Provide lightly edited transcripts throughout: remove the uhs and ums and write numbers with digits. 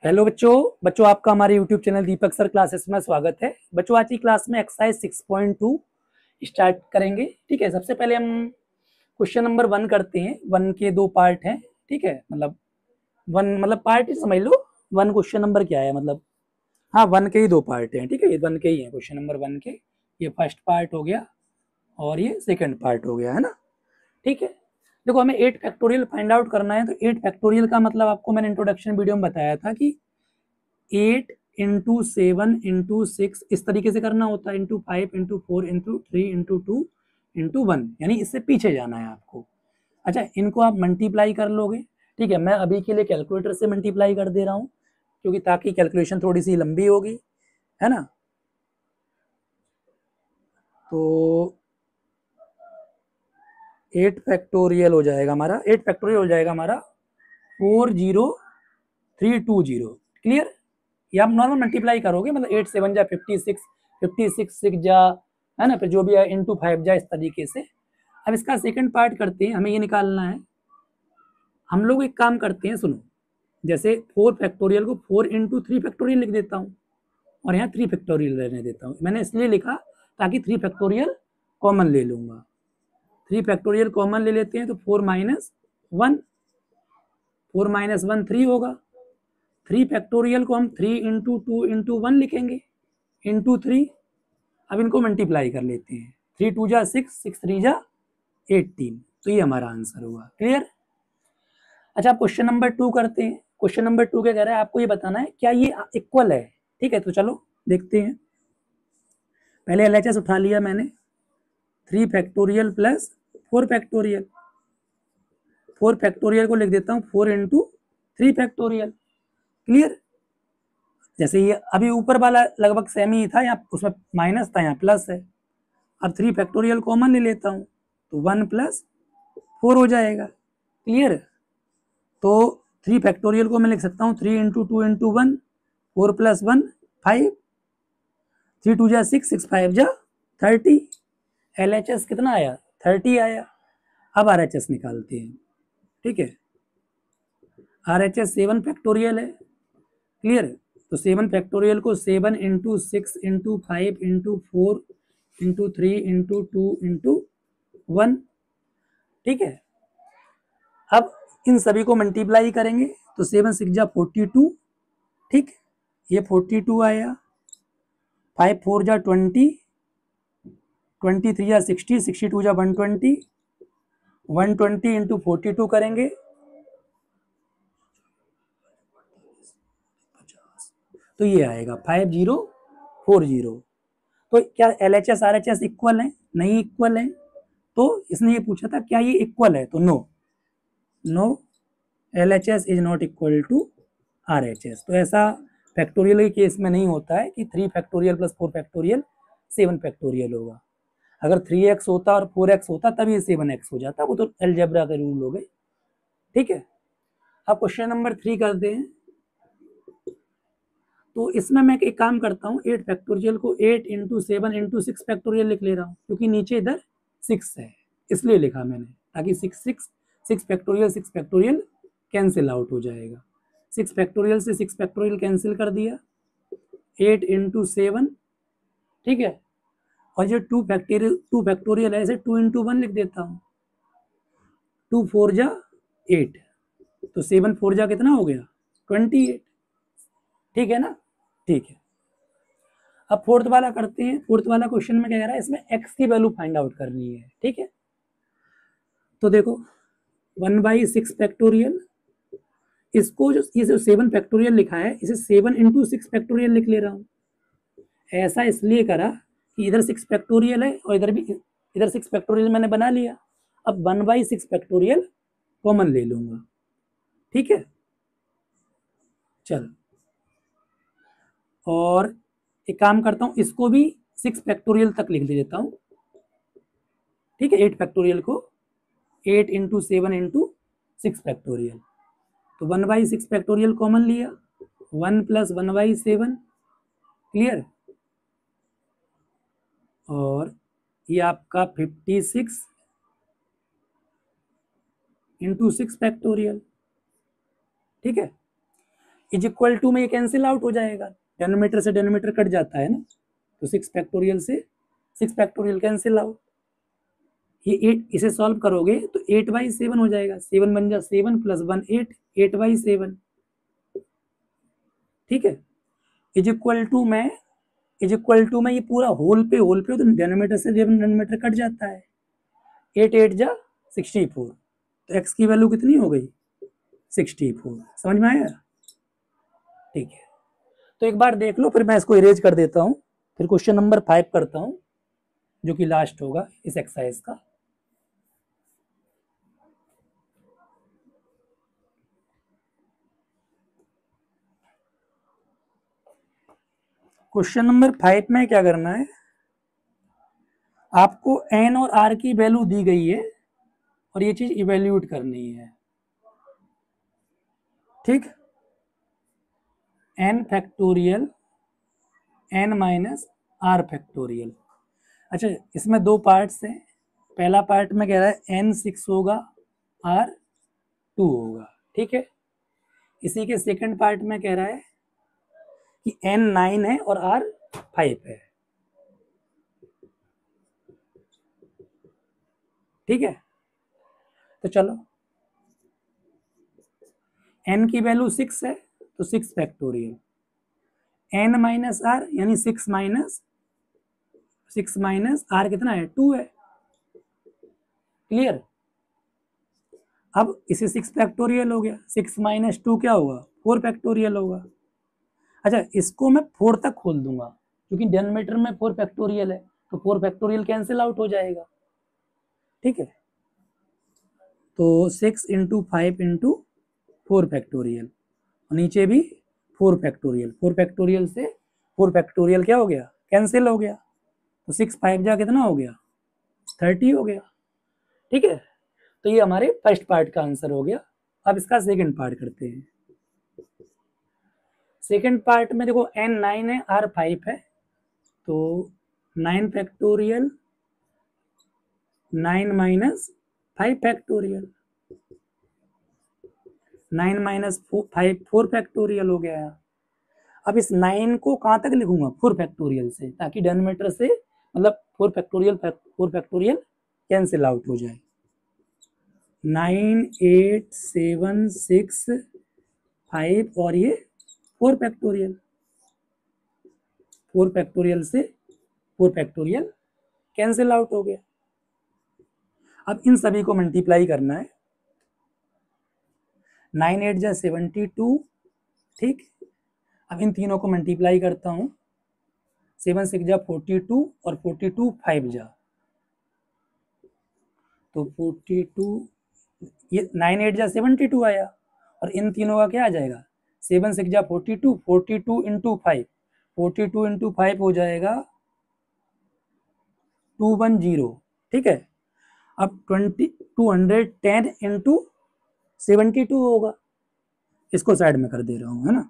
Hello बच्चों आपका हमारे यूट्यूब चैनल दीपक सर क्लासेस में स्वागत है। बच्चों आज की क्लास में एक्सरसाइज 6.2 स्टार्ट करेंगे। ठीक है, सबसे पहले हम क्वेश्चन नंबर 1 करते हैं। 1 के दो पार्ट हैं। ठीक है, मतलब 1 मतलब पार्ट ही समझ लो। 1 क्वेश्चन नंबर क्या है, मतलब हाँ 1 के ही दो पार्ट हैं। ठीक है, ये 1 के ही हैं, क्वेश्चन नंबर 1 के। ये फर्स्ट पार्ट हो गया और ये सेकेंड पार्ट हो गया, है ना। ठीक है, देखो हमें 8 फैक्टोरियल फाइंड आउट करना है। तो 8 फैक्टोरियल का मतलब आपको मैंने इंट्रोडक्शन वीडियो में बताया था कि 8 इंटू 7 इंटू 6 इस तरीके से करना होता है, into 5 into 4 into 3 into 2 into 1, यानी इससे पीछे जाना है आपको। अच्छा, इनको आप मल्टीप्लाई कर लोगे। ठीक है, मैं अभी के लिए कैलकुलेटर से मल्टीप्लाई कर दे रहा हूँ क्योंकि ताकि कैलकुलेशन थोड़ी सी लंबी होगी, है ना। तो 8 फैक्टोरियल हो जाएगा हमारा, 8 फैक्टोरियल हो जाएगा हमारा 40320। क्लियर। ये आप नॉर्मल मल्टीप्लाई करोगे, मतलब 8 7 जा 56, 56 6 जा, है ना, फिर जो भी है इंटू 5 जा, इस तरीके से। अब इसका सेकंड पार्ट करते हैं, हमें ये निकालना है। हम लोग एक काम करते हैं, सुनो। जैसे 4 फैक्टोरियल को 4 इंटू 3 फैक्टोरियल लिख देता हूँ और यहाँ 3 फैक्टोरियल रहने देता हूँ। मैंने इसलिए लिखा ताकि 3 फैक्टोरियल कॉमन ले लूंगा। 3 फैक्टोरियल कॉमन ले लेते हैं तो 4 माइनस 1, 4 माइनस 1 3 होगा। 3 फैक्टोरियल को हम 3 इंटू 2 इंटू 1 लिखेंगे, इंटू 3। अब इनको मल्टीप्लाई कर लेते हैं। 3 2 जा 6, 6 3 जा 18। तो ये हमारा आंसर हुआ। क्लियर। अच्छा, क्वेश्चन नंबर 2 करते हैं। क्वेश्चन नंबर 2 क्या कह रहा है, आपको ये बताना है क्या ये इक्वल है। ठीक है, तो चलो देखते हैं। पहले एलएचएस उठा लिया मैंने, 3 फैक्टोरियल प्लस 4 फैक्टोरियल। 4 फैक्टोरियल को लिख देता हूँ 4 इंटू 3 फैक्टोरियल। क्लियर। जैसे ये अभी ऊपर वाला लगभग सेम ही था, यहाँ उसमें माइनस था, यहाँ प्लस है। अब 3 फैक्टोरियल कॉमन ले लेता हूँ तो 1 प्लस 4 हो जाएगा। क्लियर। तो 3 फैक्टोरियल को मैं लिख सकता हूँ 3 इंटू 2 इंटू 1, 4 प्लस 1 5, 3 2 जा 6, 6 5 जा 30। LHS कितना आया, 30 आया। अब RHS निकालते हैं। ठीक है, RHS 7 फैक्टोरियल है। क्लियर। तो 7 फैक्टोरियल को 7 into 6 into 5 into 4 into 3 into 2 into 1। ठीक है, अब इन सभी को मल्टीप्लाई करेंगे तो 7 6 जा 42। ठीक, ये 42 आया। 5 4 जा 20, 23 जा 60, 62 जा 120, 120 इंटू 42 करेंगे तो ये आएगा 5040। तो क्या LHS RHS इक्वल है? नहीं इक्वल है। तो इसने ये पूछा था क्या ये इक्वल है, तो no, no, LHS is not equal to RHS। तो ऐसा फैक्टोरियल के केस में नहीं होता है कि 3 फैक्टोरियल प्लस 4 फैक्टोरियल 7 फैक्टोरियल होगा। अगर 3x होता और 4x होता तब ये 7x हो जाता, वो तो अलजेब्रा के रूल हो गए। ठीक है, अब क्वेश्चन नंबर 3 करते हैं। तो इसमें मैं एक काम करता हूँ, 8 फैक्टोरियल को 8 इंटू 7 इंटू 6 फैक्टोरियल लिख ले रहा हूँ क्योंकि नीचे इधर 6 है, इसलिए लिखा मैंने, ताकि 6 फैक्टोरियल 6 फैक्टोरियल कैंसिल आउट हो जाएगा। 6 फैक्टोरियल से 6 फैक्टोरियल कैंसिल कर दिया, 8 इंटू 7। ठीक है, और जो 2 फैक्टोरियल है इसे 2 इंटू 1 लिख देता हूँ। 2 4 जा 8, तो 7 4 जा कितना हो गया, 28। ठीक है ना। ठीक है, अब फोर्थ वाला करते हैं। फोर्थ वाला क्वेश्चन में क्या कह रहा है, इसमें x की वैल्यू फाइंड आउट करनी है। ठीक है, तो देखो 1/6 फैक्टोरियल, इसको जो 7 फैक्टोरियल लिखा है इसे 7 इंटू 6 फैक्टोरियल लिख ले रहा हूँ। ऐसा इसलिए करा कि इधर 6 फैक्टोरियल है और इधर भी, इधर 6 फैक्टोरियल मैंने बना लिया। अब 1/6 फैक्टोरियल कॉमन ले लूंगा। ठीक है, चलो, और एक काम करता हूँ, इसको भी 6 फैक्टोरियल तक लिख देता हूँ। ठीक है, 8 फैक्टोरियल को 8 इंटू 7 इंटू 6 फैक्टोरियल। तो 1/6 फैक्टोरियल कॉमन लिया, 1 प्लस 1/7। क्लियर। और ये आपका 56 इंटू 6 फैक्टोरियल। ठीक है, इज इक्वल टू में ये कैंसिल आउट हो जाएगा, डेनोमीटर से डेनोमीटर कट जाता है ना, तो 6 फैक्टोरियल से 6 फैक्टोरियल कैंसिल आउट। ये 8 इसे सॉल्व करोगे तो 8/7 हो जाएगा, 7 बन जा 7 + 1 8, 8/7, ठीक है। इज इक्वल टू में ये पूरा होल पे तो डेनोमीटर से डेनोमीटर कट जाता है, 8 8 जा 64, तो x की वैल्यू कितनी हो गई 64। समझ में आया? ठीक है, तो एक बार देख लो, फिर मैं इसको इरेज कर देता हूँ, फिर क्वेश्चन नंबर 5 करता हूँ जो कि लास्ट होगा इस एक्सरसाइज का। क्वेश्चन नंबर 5 में क्या करना है, आपको n और r की वैल्यू दी गई है और ये चीज इवेल्यूट करनी है, ठीक। n factorial n minus r factorial. अच्छा, इसमें दो पार्ट्स हैं, पहला पार्ट में कह रहा है n 6 होगा r 2 होगा, ठीक है। इसी के सेकंड पार्ट में कह रहा है कि n 9 है और r 5 है, ठीक है। तो चलो, n की वैल्यू 6 है तो 6 फैक्टोरियल, n माइनस r यानी 6 माइनस r कितना है 2 है, क्लियर। अब इसे 6 फैक्टोरियल हो गया, 6 माइनस 2 क्या होगा 4 फैक्टोरियल होगा। अच्छा, इसको मैं 4 तक खोल दूंगा क्योंकि डेनोमीटर में 4 फैक्टोरियल है, तो 4 फैक्टोरियल कैंसिल आउट हो जाएगा, ठीक है। तो 6 × 5 × 4 फैक्टोरियल, नीचे भी 4 फैक्टोरियल, 4 फैक्टोरियल से 4 फैक्टोरियल क्या हो गया कैंसिल हो गया, तो 6 5 जा कितना हो गया 30 हो गया, ठीक है। तो ये हमारे फर्स्ट पार्ट का आंसर हो गया। अब इसका सेकंड पार्ट करते हैं। सेकंड पार्ट में देखो n 9 है r 5 है, तो 9 factorial 9 minus 5 factorial, 9 minus 5 4 factorial हो गया। अब इस 9 को कहाँ तक लिखूंगा 4 फैक्टोरियल से, ताकि डेनोमीटर से मतलब 4 फैक्टोरियल कैंसिल आउट हो जाए। 9 8 7 6 5 और ये 4 फैक्टोरियल, 4 फैक्टोरियल से 4 फैक्टोरियल कैंसिल आउट हो गया। अब इन सभी को मल्टीप्लाई करना है, 9 8 जा 72, ठीक। अब इन तीनों को मल्टीप्लाई करता हूँ, 7 6 जा 42 और 42 5 जा, तो 42 ये 9 8 जा 72 आया, और इन तीनों का क्या आ जाएगा 7 6 जा 42, 42 × 5, 42 × 5 हो जाएगा 210, ठीक है। अब 210 × 72 होगा, इसको साइड में कर दे रहा हूं, है ना।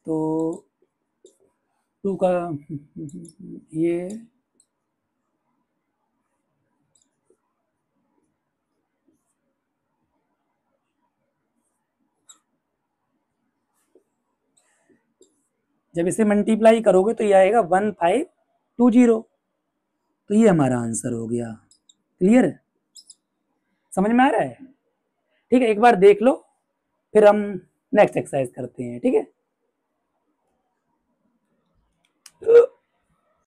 तो 2 का ये जब इसे मल्टीप्लाई करोगे तो ये आएगा 1520, तो ये हमारा आंसर हो गया। क्लियर है, समझ में आ रहा है? ठीक है, एक बार देख लो, फिर हम नेक्स्ट एक्सरसाइज करते हैं, ठीक है।